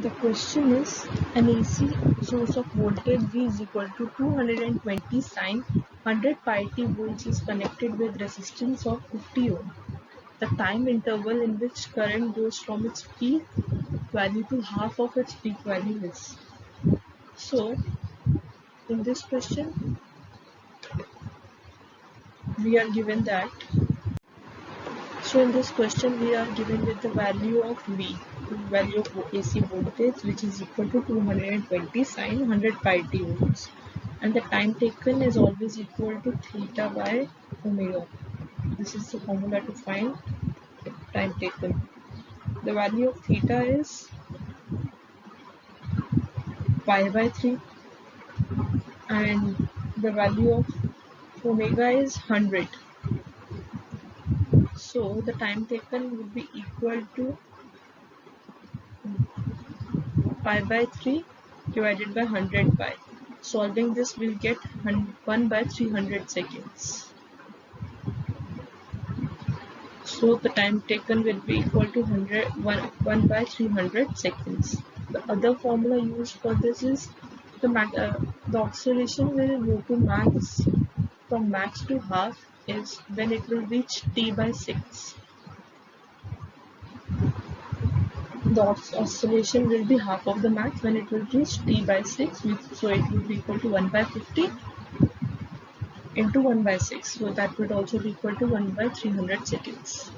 The question is, an AC source of voltage V is equal to 220 sine 100 pi t volts is connected with resistance of 50 ohm. The time interval in which current goes from its peak value to half of its peak value is. So, in this question, we are given that. So, in this question, we are given with the value of V, value of AC voltage, which is equal to 220 sine 100 pi t volts, and the time taken is always equal to theta by omega. This is the formula to find time taken. The value of theta is pi by 3 and the value of omega is 100. So the time taken would be equal to pi by 3 divided by 100 pi. Solving this, we'll get 1 by 300 seconds. So the time taken will be equal to 1 by 300 seconds. The other formula used for this is the oscillation will go to max, from max to half is when it will reach t by 6. The oscillation will be half of the max when it will reach t by 6, so it will be equal to 1 by 50 into 1 by 6. So that would also be equal to 1 by 300 seconds.